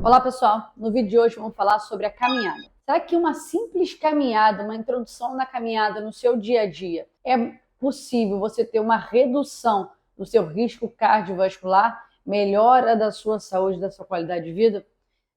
Olá pessoal, no vídeo de hoje vamos falar sobre a caminhada. Será que uma simples caminhada, uma introdução na caminhada no seu dia a dia, é possível você ter uma redução do seu risco cardiovascular, melhora da sua saúde, da sua qualidade de vida?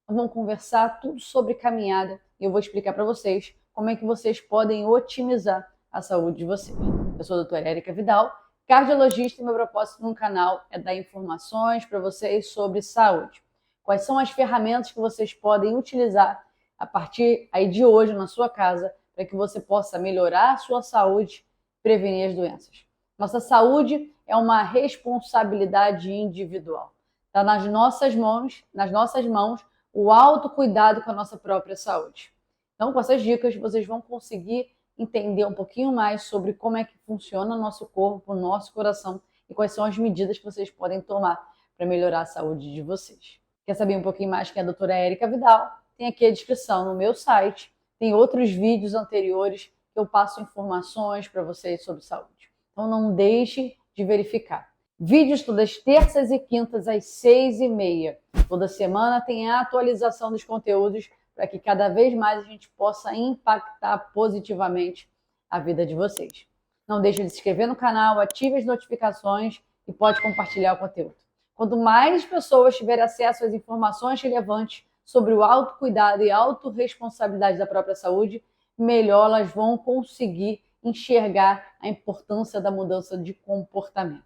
Então, vamos conversar tudo sobre caminhada e eu vou explicar para vocês como é que vocês podem otimizar a saúde de vocês. Eu sou a doutora Érica Vidal, cardiologista, e meu propósito no canal é dar informações para vocês sobre saúde. Quais são as ferramentas que vocês podem utilizar a partir aí de hoje na sua casa para que você possa melhorar a sua saúde e prevenir as doenças. Nossa saúde é uma responsabilidade individual. Está nas nossas mãos o autocuidado com a nossa própria saúde. Então, com essas dicas, vocês vão conseguir entender um pouquinho mais sobre como é que funciona o nosso corpo, o nosso coração e quais são as medidas que vocês podem tomar para melhorar a saúde de vocês. Quer saber um pouquinho mais quem é a doutora Érica Vidal? Tem aqui a descrição no meu site, tem outros vídeos anteriores que eu passo informações para vocês sobre saúde. Então não deixe de verificar. Vídeos todas terças e quintas às 6h30. Toda semana tem a atualização dos conteúdos para que cada vez mais a gente possa impactar positivamente a vida de vocês. Não deixe de se inscrever no canal, ative as notificações e pode compartilhar o conteúdo. Quanto mais pessoas tiverem acesso às informações relevantes sobre o autocuidado e a autorresponsabilidade da própria saúde, melhor elas vão conseguir enxergar a importância da mudança de comportamento.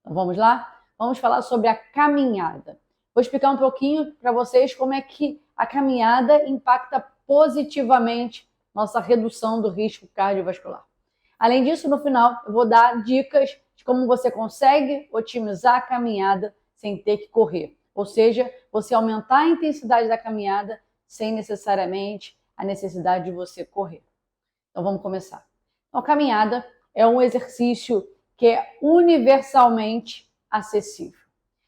Então vamos lá? Vamos falar sobre a caminhada. Vou explicar um pouquinho para vocês como é que a caminhada impacta positivamente nossa redução do risco cardiovascular. Além disso, no final, eu vou dar dicas de como você consegue otimizar a caminhada sem ter que correr. Ou seja, você aumentar a intensidade da caminhada sem necessariamente a necessidade de você correr. Então vamos começar. Então, a caminhada é um exercício que é universalmente acessível.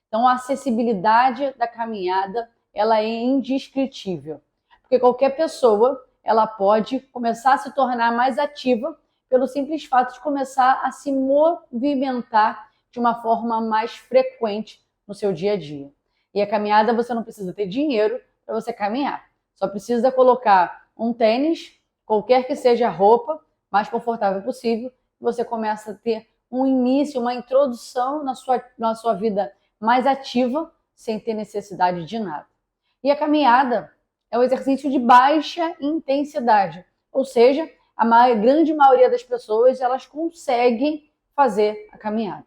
Então a acessibilidade da caminhada ela é indescritível. Porque qualquer pessoa ela pode começar a se tornar mais ativa pelo simples fato de começar a se movimentar de uma forma mais frequente no seu dia a dia. E a caminhada você não precisa ter dinheiro para você caminhar. Só precisa colocar um tênis, qualquer que seja a roupa, mais confortável possível, e você começa a ter um início, uma introdução na sua vida mais ativa, sem ter necessidade de nada. E a caminhada é um exercício de baixa intensidade, ou seja, a grande maioria das pessoas elas conseguem fazer a caminhada.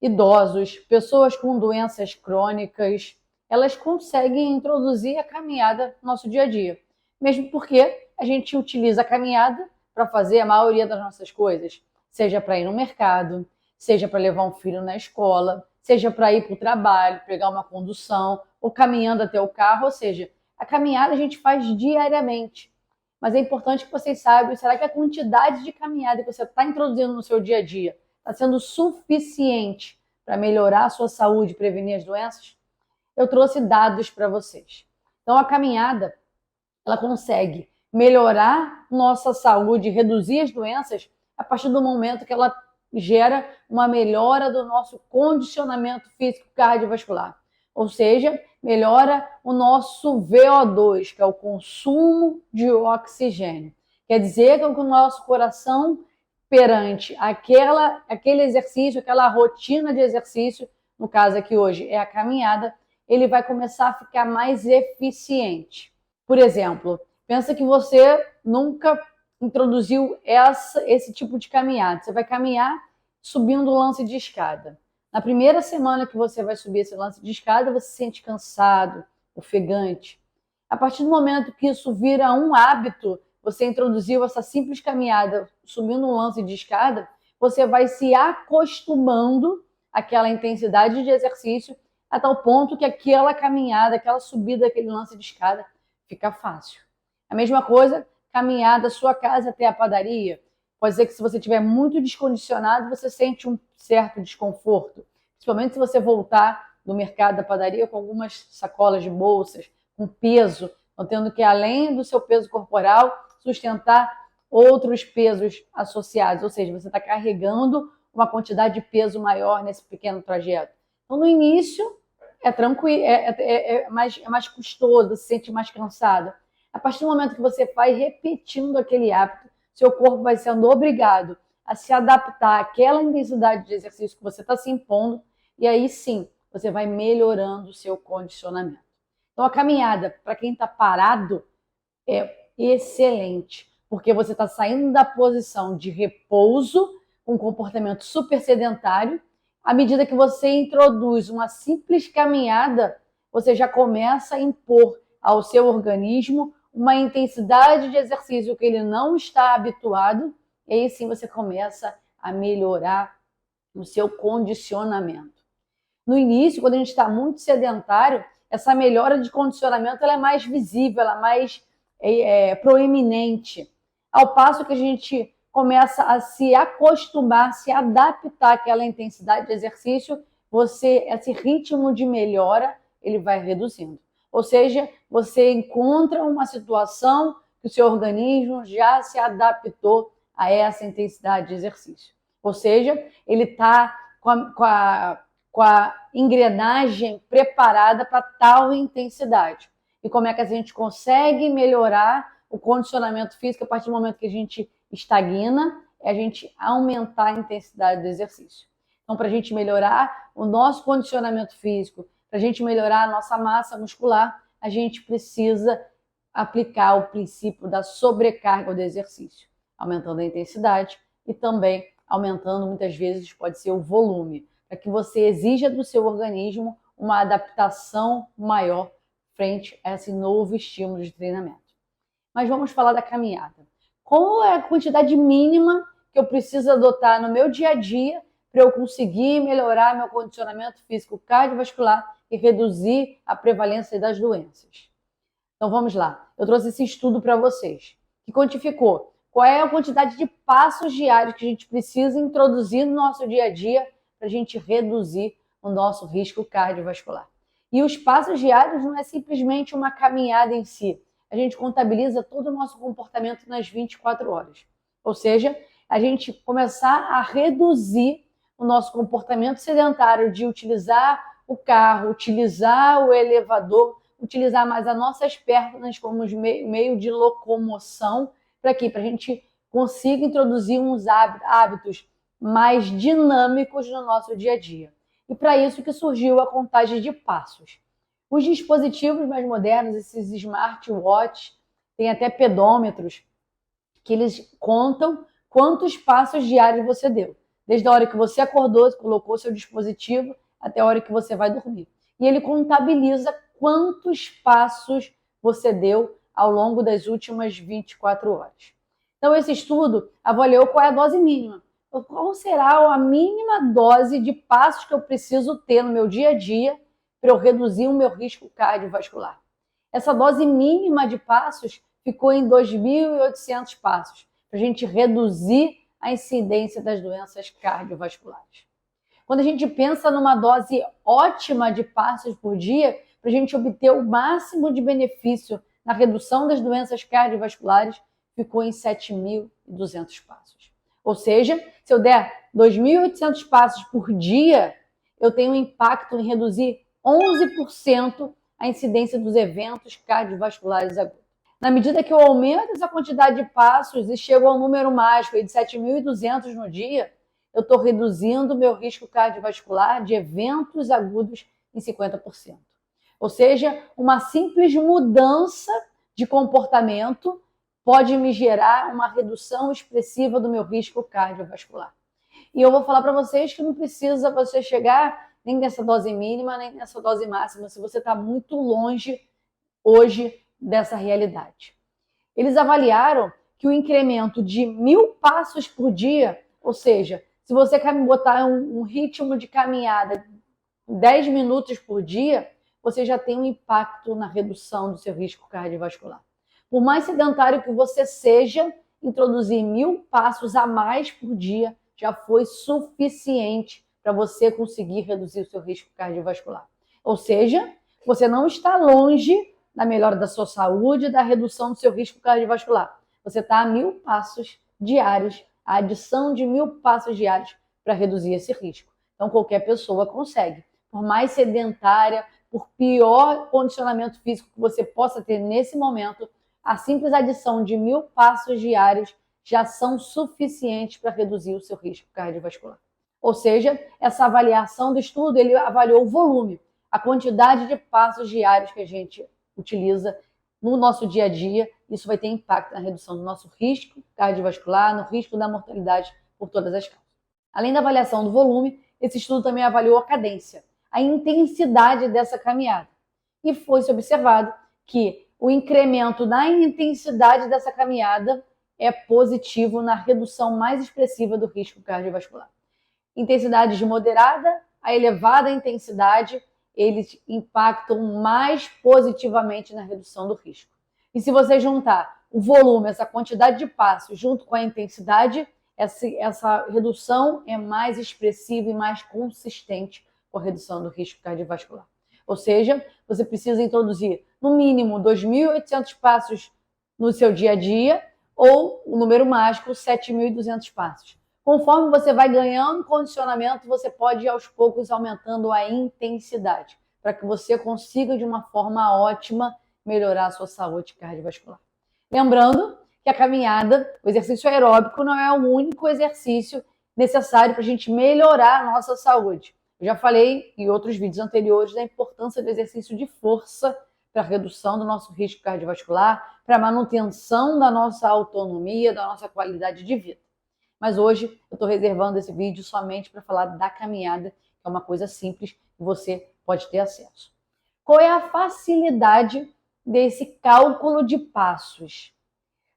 Idosos, pessoas com doenças crônicas, elas conseguem introduzir a caminhada no nosso dia a dia. Mesmo porque a gente utiliza a caminhada para fazer a maioria das nossas coisas. Seja para ir no mercado, seja para levar um filho na escola, seja para ir para o trabalho, pegar uma condução, ou caminhando até o carro. Ou seja, a caminhada a gente faz diariamente. Mas é importante que vocês saibam, será que a quantidade de caminhada que você está introduzindo no seu dia a dia está sendo suficiente para melhorar a sua saúde e prevenir as doenças? Eu trouxe dados para vocês. Então, a caminhada, ela consegue melhorar nossa saúde, reduzir as doenças a partir do momento que ela gera uma melhora do nosso condicionamento físico cardiovascular. Ou seja, melhora o nosso VO2, que é o consumo de oxigênio. Quer dizer que o nosso coração, perante aquele exercício, aquela rotina de exercício, no caso aqui hoje é a caminhada, ele vai começar a ficar mais eficiente. Por exemplo, pensa que você nunca introduziu esse tipo de caminhada. Você vai caminhar subindo um lance de escada. Na primeira semana que você vai subir esse lance de escada, você se sente cansado, ofegante. A partir do momento que isso vira um hábito, você introduziu essa simples caminhada subindo um lance de escada, você vai se acostumando àquela intensidade de exercício a tal ponto que aquela caminhada, aquela subida, aquele lance de escada fica fácil. A mesma coisa, caminhar da sua casa até a padaria. Pode ser que se você estiver muito descondicionado, você sente um certo desconforto. Principalmente se você voltar do mercado da padaria com algumas sacolas de bolsas, com peso, então tendo que, além do seu peso corporal, sustentar outros pesos associados. Ou seja, você está carregando uma quantidade de peso maior nesse pequeno trajeto. Então, no início, é tranquilo, é mais custoso, você se sente mais cansado. A partir do momento que você vai repetindo aquele hábito, seu corpo vai sendo obrigado a se adaptar àquela intensidade de exercício que você está se impondo, e aí sim, você vai melhorando o seu condicionamento. Então, a caminhada, para quem está parado, é excelente, porque você está saindo da posição de repouso, um comportamento super sedentário. À medida que você introduz uma simples caminhada, você já começa a impor ao seu organismo uma intensidade de exercício que ele não está habituado, e aí sim você começa a melhorar o seu condicionamento. No início, quando a gente está muito sedentário, essa melhora de condicionamento ela é mais visível, ela é mais proeminente, ao passo que a gente começa a se acostumar, se adaptar àquela intensidade de exercício, esse ritmo de melhora, ele vai reduzindo. Ou seja, você encontra uma situação que o seu organismo já se adaptou a essa intensidade de exercício. Ou seja, ele está com a engrenagem preparada para tal intensidade. E como é que a gente consegue melhorar o condicionamento físico a partir do momento que a gente estagna? É a gente aumentar a intensidade do exercício. Então, para a gente melhorar o nosso condicionamento físico, para a gente melhorar a nossa massa muscular, a gente precisa aplicar o princípio da sobrecarga do exercício, aumentando a intensidade e também aumentando, muitas vezes, pode ser o volume, para que você exija do seu organismo uma adaptação maior frente a esse novo estímulo de treinamento. Mas vamos falar da caminhada. Qual é a quantidade mínima que eu preciso adotar no meu dia a dia para eu conseguir melhorar meu condicionamento físico cardiovascular e reduzir a prevalência das doenças? Então vamos lá. Eu trouxe esse estudo para vocês, que quantificou qual é a quantidade de passos diários que a gente precisa introduzir no nosso dia a dia para a gente reduzir o nosso risco cardiovascular. E os passos diários não é simplesmente uma caminhada em si. A gente contabiliza todo o nosso comportamento nas 24 horas. Ou seja, a gente começar a reduzir o nosso comportamento sedentário de utilizar o carro, utilizar o elevador, utilizar mais as nossas pernas como meio de locomoção. Para quê? Para a gente consiga introduzir uns hábitos mais dinâmicos no nosso dia a dia. E para isso que surgiu a contagem de passos. Os dispositivos mais modernos, esses smartwatches, têm até pedômetros, que eles contam quantos passos diários você deu. Desde a hora que você acordou, colocou seu dispositivo, até a hora que você vai dormir. E ele contabiliza quantos passos você deu ao longo das últimas 24 horas. Então, esse estudo avaliou qual é a dose mínima. Qual será a mínima dose de passos que eu preciso ter no meu dia a dia para eu reduzir o meu risco cardiovascular? Essa dose mínima de passos ficou em 2.800 passos, para a gente reduzir a incidência das doenças cardiovasculares. Quando a gente pensa numa dose ótima de passos por dia, para a gente obter o máximo de benefício na redução das doenças cardiovasculares, ficou em 7.200 passos. Ou seja, se eu der 2.800 passos por dia, eu tenho um impacto em reduzir 11% a incidência dos eventos cardiovasculares agudos. Na medida que eu aumento essa quantidade de passos e chego ao número mágico de 7.200 no dia, eu estou reduzindo o meu risco cardiovascular de eventos agudos em 50%. Ou seja, uma simples mudança de comportamento pode me gerar uma redução expressiva do meu risco cardiovascular. E eu vou falar para vocês que não precisa você chegar nem nessa dose mínima, nem nessa dose máxima, se você está muito longe hoje dessa realidade. Eles avaliaram que o incremento de 1.000 passos por dia, ou seja, se você botar um ritmo de caminhada 10 minutos por dia, você já tem um impacto na redução do seu risco cardiovascular. Por mais sedentário que você seja, introduzir 1.000 passos a mais por dia já foi suficiente para você conseguir reduzir o seu risco cardiovascular. Ou seja, você não está longe da melhora da sua saúde e da redução do seu risco cardiovascular. Você está a 1.000 passos diários, a adição de 1.000 passos diários para reduzir esse risco. Então, qualquer pessoa consegue. por mais sedentária, por pior condicionamento físico que você possa ter nesse momento, a simples adição de 1.000 passos diários já são suficientes para reduzir o seu risco cardiovascular. Ou seja, essa avaliação do estudo, ele avaliou o volume, a quantidade de passos diários que a gente utiliza no nosso dia a dia. Isso vai ter impacto na redução do nosso risco cardiovascular, no risco da mortalidade por todas as causas. Além da avaliação do volume, esse estudo também avaliou a cadência, a intensidade dessa caminhada. E foi-se observado que o incremento na intensidade dessa caminhada é positivo na redução mais expressiva do risco cardiovascular. Intensidade de moderada a elevada intensidade, eles impactam mais positivamente na redução do risco. E se você juntar o volume, essa quantidade de passos, junto com a intensidade, essa redução é mais expressiva e mais consistente com a redução do risco cardiovascular. Ou seja, você precisa introduzir, no mínimo, 2.800 passos no seu dia a dia, ou o número mágico, 7.200 passos. Conforme você vai ganhando condicionamento, você pode ir aos poucos aumentando a intensidade, para que você consiga, de uma forma ótima, melhorar a sua saúde cardiovascular. Lembrando que a caminhada, o exercício aeróbico, não é o único exercício necessário para a gente melhorar a nossa saúde. Eu já falei em outros vídeos anteriores da importância do exercício de força para a redução do nosso risco cardiovascular, para a manutenção da nossa autonomia, da nossa qualidade de vida. Mas hoje eu estou reservando esse vídeo somente para falar da caminhada, que é uma coisa simples que você pode ter acesso. Qual é a facilidade desse cálculo de passos?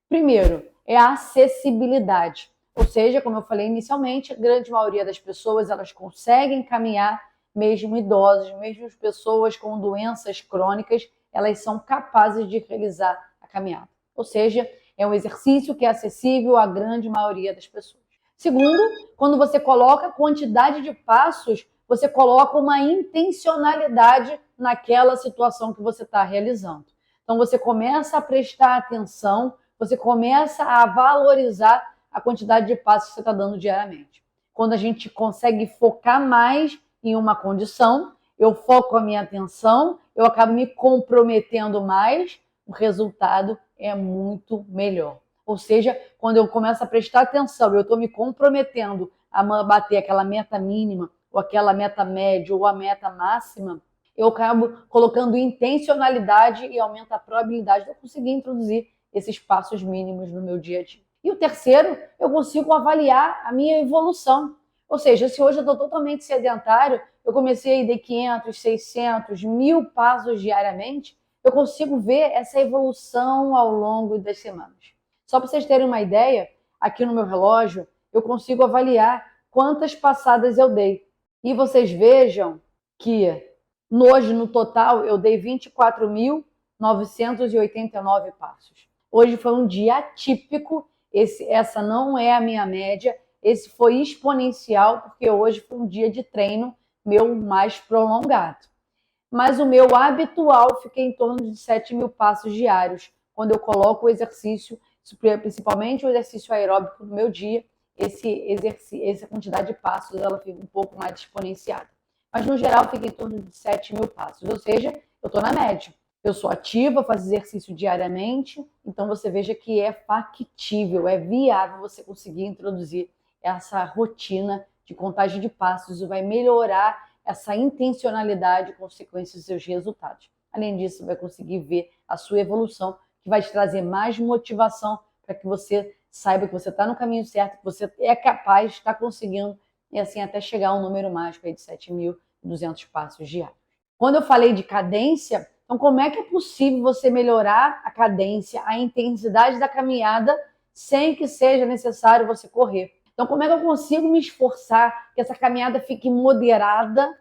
Primeiro, é a acessibilidade. Ou seja, como eu falei inicialmente, a grande maioria das pessoas elas conseguem caminhar, mesmo idosos, mesmo as pessoas com doenças crônicas, elas são capazes de realizar a caminhada. Ou seja, é um exercício que é acessível à grande maioria das pessoas. Segundo, quando você coloca a quantidade de passos, você coloca uma intencionalidade naquela situação que você está realizando. Então, você começa a prestar atenção, você começa a valorizar a quantidade de passos que você está dando diariamente. Quando a gente consegue focar mais em uma condição, eu foco a minha atenção, eu acabo me comprometendo mais, o resultado é muito melhor. Ou seja, quando eu começo a prestar atenção, eu estou me comprometendo a bater aquela meta mínima, ou aquela meta média, ou a meta máxima, eu acabo colocando intencionalidade e aumenta a probabilidade de eu conseguir introduzir esses passos mínimos no meu dia a dia. E o terceiro, eu consigo avaliar a minha evolução. Ou seja, se hoje eu estou totalmente sedentário, eu comecei a ir de 500, 600, 1.000 passos diariamente, eu consigo ver essa evolução ao longo das semanas. Só para vocês terem uma ideia, aqui no meu relógio, eu consigo avaliar quantas passadas eu dei. E vocês vejam que hoje, no total, eu dei 24.989 passos. Hoje foi um dia atípico, essa não é a minha média, esse foi exponencial, porque hoje foi um dia de treino meu mais prolongado. Mas o meu habitual fica em torno de 7.000 passos diários, quando eu coloco o exercício, principalmente o exercício aeróbico no meu dia, essa quantidade de passos ela fica um pouco mais exponenciada. Mas no geral fica em torno de 7.000 passos, ou seja, eu estou na média. Eu sou ativa, faço exercício diariamente, então você veja que é factível, é viável você conseguir introduzir essa rotina de contagem de passos e vai melhorar essa intencionalidade e consequência dos seus resultados. Além disso, vai conseguir ver a sua evolução, que vai te trazer mais motivação para que você saiba que você está no caminho certo, que você é capaz de estar conseguindo, e assim até chegar a um número mágico aí de 7.200 passos diários. Quando eu falei de cadência, então como é que é possível você melhorar a cadência, a intensidade da caminhada, sem que seja necessário você correr? Então, como é que eu consigo me esforçar que essa caminhada fique moderada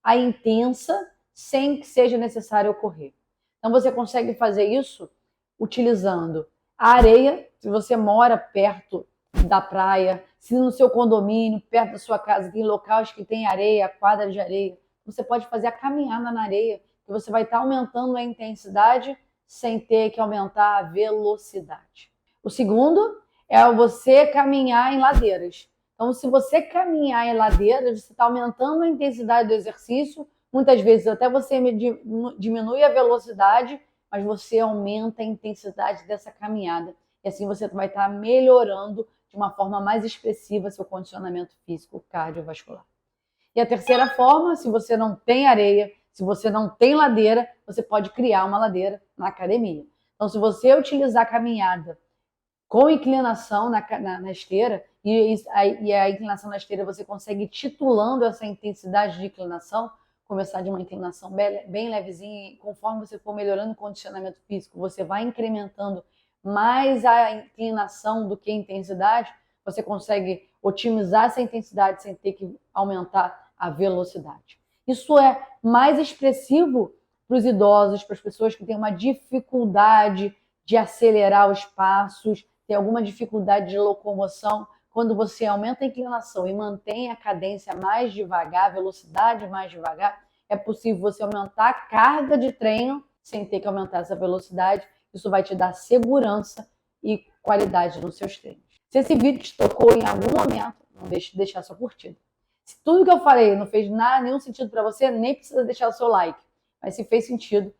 a intensa, sem que seja necessário eu correr? Então, você consegue fazer isso utilizando a areia, se você mora perto da praia, se no seu condomínio, perto da sua casa, tem locais que tem areia, quadra de areia, você pode fazer a caminhada na areia, que você vai estar aumentando a intensidade sem ter que aumentar a velocidade. O segundo é você caminhar em ladeiras. Então, se você caminhar em ladeiras, você está aumentando a intensidade do exercício Muitas vezes até você diminui a velocidade, mas você aumenta a intensidade dessa caminhada. E assim você vai estar melhorando de uma forma mais expressiva seu condicionamento físico cardiovascular. E a terceira forma, se você não tem areia, se você não tem ladeira, você pode criar uma ladeira na academia. Então, se você utilizar a caminhada com inclinação na esteira, e a inclinação na esteira você consegue ir titulando essa intensidade de inclinação, começar de uma inclinação bem levezinha, e conforme você for melhorando o condicionamento físico, você vai incrementando mais a inclinação do que a intensidade, você consegue otimizar essa intensidade sem ter que aumentar a velocidade. Isso é mais expressivo para os idosos, para as pessoas que têm uma dificuldade de acelerar os passos, tem alguma dificuldade de locomoção. Quando você aumenta a inclinação e mantém a cadência mais devagar, a velocidade mais devagar, é possível você aumentar a carga de treino sem ter que aumentar essa velocidade. Isso vai te dar segurança e qualidade nos seus treinos. Se esse vídeo te tocou em algum momento, não deixe de deixar sua curtida. Se tudo que eu falei não fez nenhum sentido para você, nem precisa deixar o seu like. Mas se fez sentido,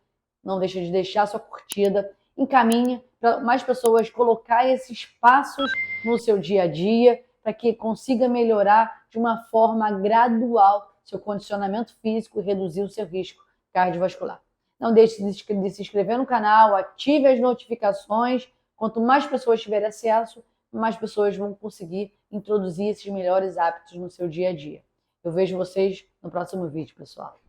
não deixe de deixar sua curtida. Encaminhe para mais pessoas colocar esses passos no seu dia a dia para que consiga melhorar de uma forma gradual seu condicionamento físico e reduzir o seu risco cardiovascular. Não deixe de se inscrever no canal, ative as notificações. Quanto mais pessoas tiverem acesso, mais pessoas vão conseguir introduzir esses melhores hábitos no seu dia a dia. Eu vejo vocês no próximo vídeo, pessoal.